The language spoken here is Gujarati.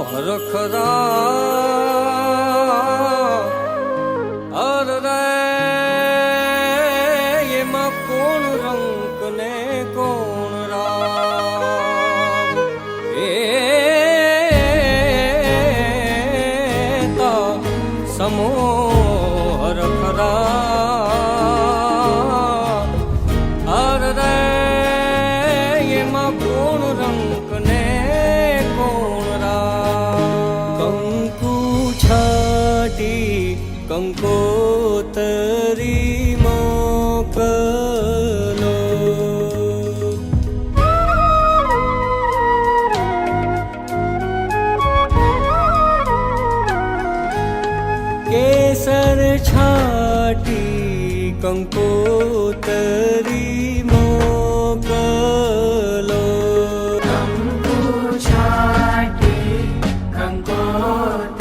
હરખરા અરે એમાં કોણ રંગ ને કોણ રામ એ તા સમો હરખરા અરે એમાં કોણ રંગ ને કોણ રામ કંકુ છાટી કંકોતરી મોકલો કેસર છાટી કંકોતરી મોકલો કંકુ છાટી કંકોતરી